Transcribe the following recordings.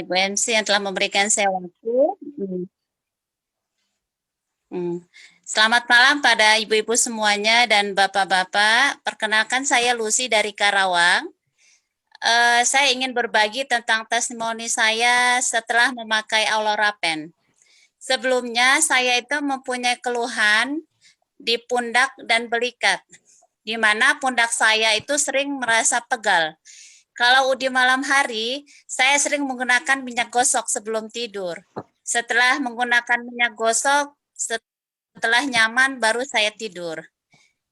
Ibu MC yang telah memberikan saya waktu. Hmm. Hmm. Selamat malam pada ibu-ibu semuanya dan bapak-bapak. Perkenalkan saya Lucy dari Karawang. Saya ingin berbagi tentang testimoni saya setelah memakai Aurora Pen. Sebelumnya saya itu mempunyai keluhan di pundak dan belikat, di mana pundak saya itu sering merasa pegal. Kalau di malam hari, saya sering menggunakan minyak gosok sebelum tidur. Setelah menggunakan minyak gosok, setelah nyaman, baru saya tidur.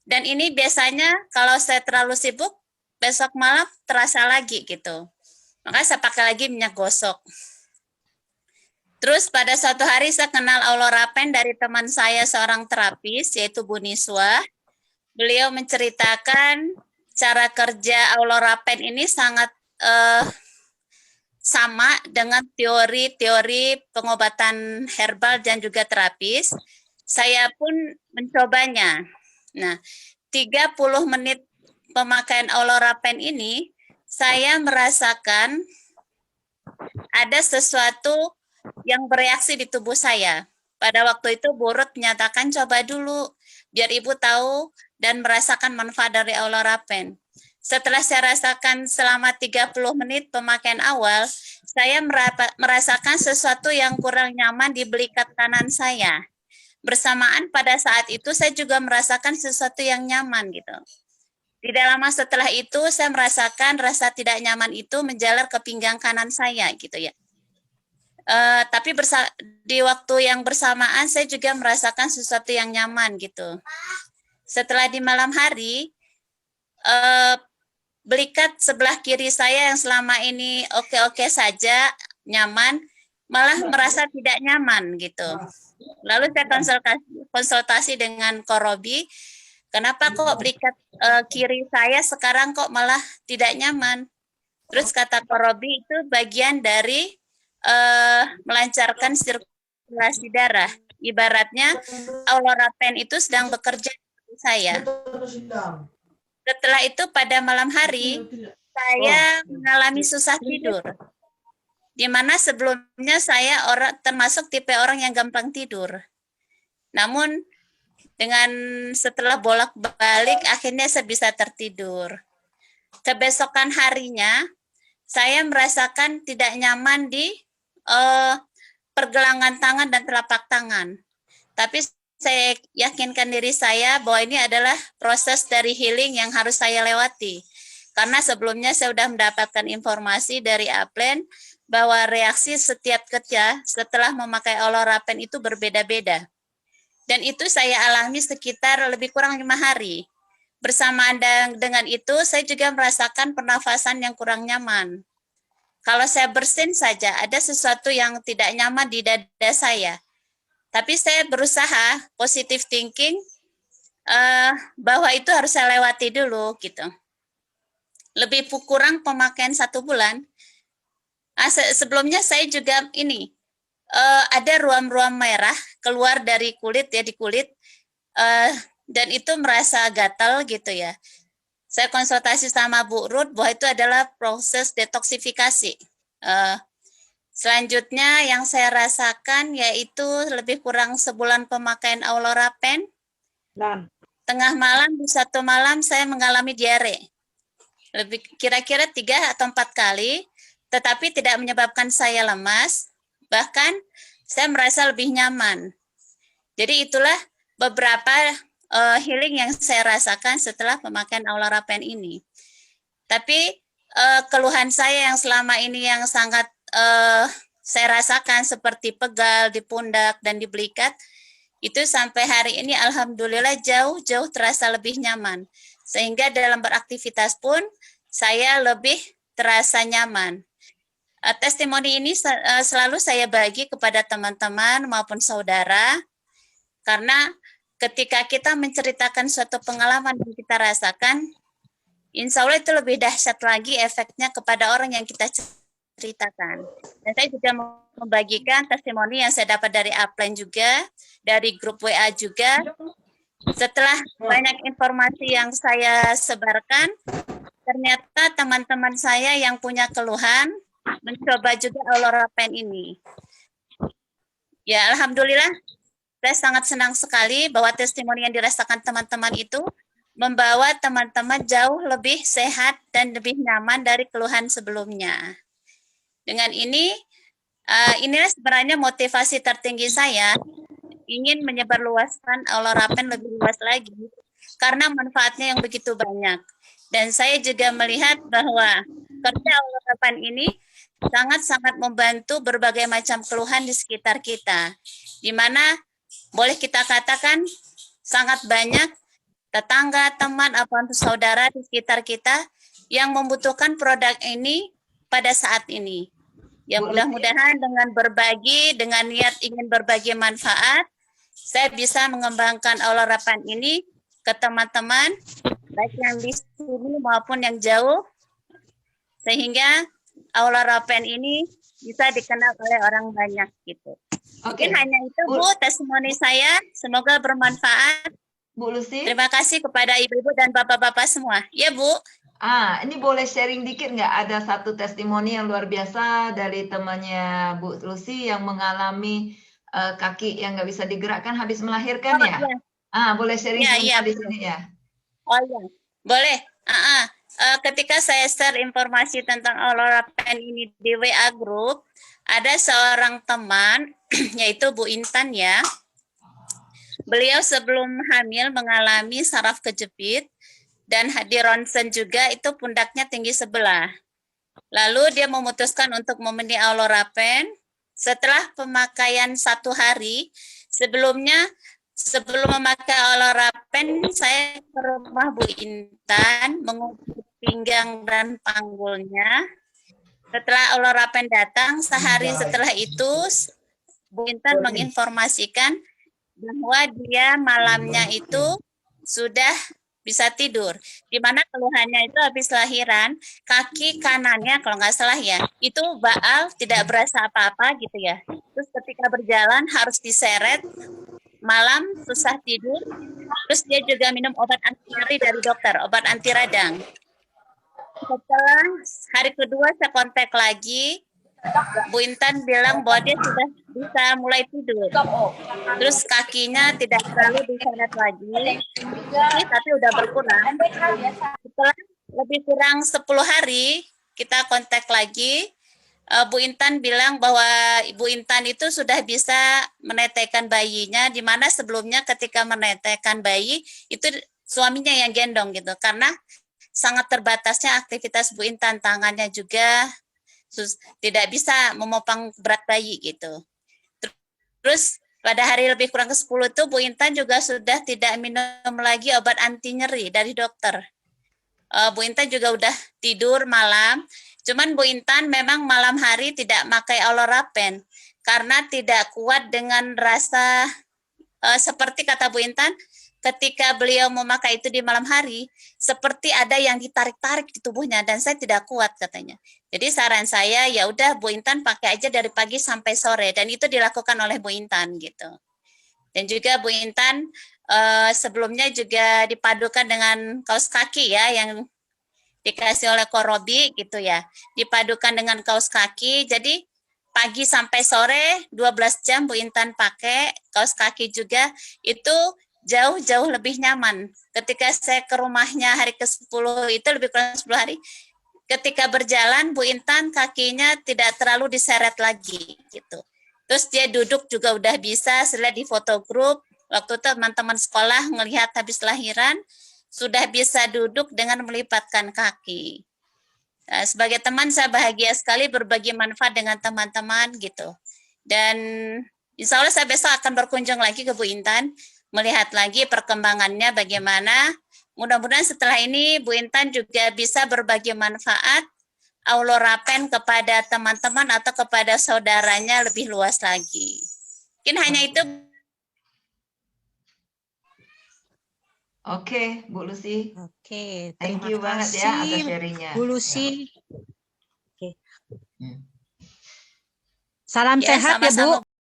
Dan ini biasanya kalau saya terlalu sibuk, besok malam terasa lagi gitu. Makanya saya pakai lagi minyak gosok. Terus pada suatu hari saya kenal Aurora Pen dari teman saya seorang terapis, yaitu Bu Niswa. Beliau menceritakan cara kerja Aurora Pen ini sangat sama dengan teori-teori pengobatan herbal dan juga terapis. Saya pun mencobanya. Nah, 30 menit pemakaian Aurora Pen ini, saya merasakan ada sesuatu yang bereaksi di tubuh saya. Pada waktu itu Bu Ruth menyatakan coba dulu, biar Ibu tahu dan merasakan manfaat dari Aurora Pen. Setelah saya rasakan selama 30 menit pemakaian awal, saya merasakan sesuatu yang kurang nyaman di belikat kanan saya. Bersamaan pada saat itu saya juga merasakan sesuatu yang nyaman gitu. Tidak lama setelah itu saya merasakan rasa tidak nyaman itu menjalar ke pinggang kanan saya gitu ya. Tapi di waktu yang bersamaan saya juga merasakan sesuatu yang nyaman gitu. Setelah di malam hari, belikat sebelah kiri saya yang selama ini oke-oke saja, nyaman, malah merasa tidak nyaman gitu. Lalu saya konsultasi dengan Korobi, kenapa kok belikat kiri saya sekarang kok malah tidak nyaman? Terus kata Korobi itu bagian dari melancarkan sirkulasi darah. Ibaratnya Aurora Pen itu sedang bekerja di saya. Setelah itu pada malam hari, saya mengalami susah tidur. Di mana sebelumnya saya termasuk tipe orang yang gampang tidur. Namun dengan setelah bolak-balik akhirnya saya bisa tertidur. Kebesokan harinya, saya merasakan tidak nyaman di pergelangan tangan dan telapak tangan. Tapi saya yakinkan diri saya bahwa ini adalah proses dari healing yang harus saya lewati. Karena sebelumnya saya sudah mendapatkan informasi dari Aplen bahwa reaksi setiap kerja setelah memakai Aurora Pen itu berbeda-beda. Dan itu saya alami sekitar lebih kurang 5 hari. Bersamaan dengan itu, saya juga merasakan pernafasan yang kurang nyaman. Kalau saya bersin saja, ada sesuatu yang tidak nyaman di dada saya. Tapi saya berusaha positive thinking bahwa itu harus saya lewati dulu gitu. Lebih kurang pemakaian 1 bulan. Sebelumnya saya juga ada ruam-ruam merah keluar dari kulit ya, di kulit, dan itu merasa gatal gitu ya. Saya konsultasi sama Bu Ruth bahwa itu adalah proses detoksifikasi. Selanjutnya yang saya rasakan yaitu lebih kurang sebulan pemakaian Aurora Pen. Tengah malam di 1 malam saya mengalami diare. Lebih kira-kira 3 atau 4 kali, tetapi tidak menyebabkan saya lemas, bahkan saya merasa lebih nyaman. Jadi itulah beberapa healing yang saya rasakan setelah pemakaian Aurora Pen ini. Tapi keluhan saya yang selama ini yang sangat saya rasakan seperti pegal di pundak dan di belikat, itu sampai hari ini alhamdulillah jauh-jauh terasa lebih nyaman. Sehingga dalam beraktivitas pun saya lebih terasa nyaman. Testimoni ini selalu saya bagi kepada teman-teman maupun saudara, karena ketika kita menceritakan suatu pengalaman yang kita rasakan, insya Allah itu lebih dahsyat lagi efeknya kepada orang yang kita ceritakan. Dan saya juga membagikan testimoni yang saya dapat dari Aplen juga, dari grup WA juga. Setelah banyak informasi yang saya sebarkan, ternyata teman-teman saya yang punya keluhan mencoba juga Oloropen ini. Ya, alhamdulillah, saya sangat senang sekali bahwa testimoni yang dirasakan teman-teman itu membawa teman-teman jauh lebih sehat dan lebih nyaman dari keluhan sebelumnya. Dengan ini, inilah sebenarnya motivasi tertinggi saya, ingin menyebarluaskan Oloropen lebih luas lagi, karena manfaatnya yang begitu banyak. Dan saya juga melihat bahwa kerja Oloropen ini sangat-sangat membantu berbagai macam keluhan di sekitar kita, di mana boleh kita katakan sangat banyak tetangga, teman, ataupun saudara di sekitar kita yang membutuhkan produk ini pada saat ini. Ya, mudah-mudahan dengan berbagi, dengan niat ingin berbagi manfaat, saya bisa mengembangkan Oloropen ini ke teman-teman, baik yang di sini maupun yang jauh, sehingga Oloropen ini bisa dikenal oleh orang banyak gitu. Mungkin hanya itu Bu, testimoni saya. Semoga bermanfaat. Bu Lucy. Terima kasih kepada ibu-ibu dan bapak-bapak semua. Ya Bu. Ini boleh sharing dikit nggak? Ada satu testimoni yang luar biasa dari temannya Bu Lucy yang mengalami kaki yang nggak bisa digerakkan habis melahirkan ya? Iya. Boleh sharing sebentar di sini ya? Oh iya, boleh. Ketika saya share informasi tentang Oloropen ini di WA Group, ada seorang teman, yaitu Bu Intan ya. Beliau sebelum hamil mengalami saraf kejepit, dan di ronsen juga itu pundaknya tinggi sebelah. Lalu dia memutuskan untuk membeli Oloropen. Setelah pemakaian 1 hari, sebelum memakai Oloropen, saya ke rumah Bu Intan, mengukur pinggang dan panggulnya. Setelah Oloropen datang, sehari setelah itu, Bu Intan menginformasikan bahwa dia malamnya itu sudah bisa tidur. Di mana keluhannya itu habis lahiran, kaki kanannya kalau nggak salah ya, itu baal, tidak berasa apa-apa gitu ya. Terus ketika berjalan harus diseret, malam susah tidur, terus dia juga minum obat anti nyeri dari dokter, obat anti radang. Setelah hari kedua saya kontak lagi, Bu Intan bilang bahwa dia sudah bisa mulai tidur. Terus kakinya tidak terlalu diseret lagi, tapi udah berkurang. Setelah lebih kurang 10 hari, kita kontak lagi, Bu Intan bilang bahwa Ibu Intan itu sudah bisa menetekkan bayinya, di mana sebelumnya ketika menetekkan bayi, itu suaminya yang gendong gitu, karena sangat terbatasnya aktivitas Bu Intan, tangannya juga tidak bisa memopang berat bayi gitu. Terus pada hari lebih kurang ke-10 itu Bu Intan juga sudah tidak minum lagi obat anti nyeri dari dokter. Bu Intan juga udah tidur malam, cuman Bu Intan memang malam hari tidak pakai Oloropen karena tidak kuat dengan rasa seperti kata Bu Intan, ketika beliau memakai itu di malam hari, seperti ada yang ditarik-tarik di tubuhnya dan saya tidak kuat katanya. Jadi saran saya ya udah Bu Intan pakai aja dari pagi sampai sore, dan itu dilakukan oleh Bu Intan gitu. Dan juga Bu Intan sebelumnya juga dipadukan dengan kaos kaki ya yang dikasih oleh Korobi gitu ya. Dipadukan dengan kaos kaki, jadi pagi sampai sore 12 jam Bu Intan pakai kaos kaki juga, itu jauh-jauh lebih nyaman. Ketika saya ke rumahnya hari ke-10 itu lebih kurang 10 hari, ketika berjalan Bu Intan kakinya tidak terlalu diseret lagi gitu. Terus dia duduk juga udah bisa, setelah di foto grup, waktu itu teman-teman sekolah ngelihat habis lahiran, sudah bisa duduk dengan melipatkan kaki. Nah, sebagai teman saya bahagia sekali berbagi manfaat dengan teman-teman gitu. Dan insya Allah saya besok akan berkunjung lagi ke Bu Intan, melihat lagi perkembangannya bagaimana. Mudah-mudahan setelah ini Bu Intan juga bisa berbagi manfaat Oloropen kepada teman-teman atau kepada saudaranya lebih luas lagi. Mungkin hanya itu. Oke, Bu Lucy. Oke, thank you banget ya atas sharingnya. Bu Lucy. Oke. Salam sehat ya Bu.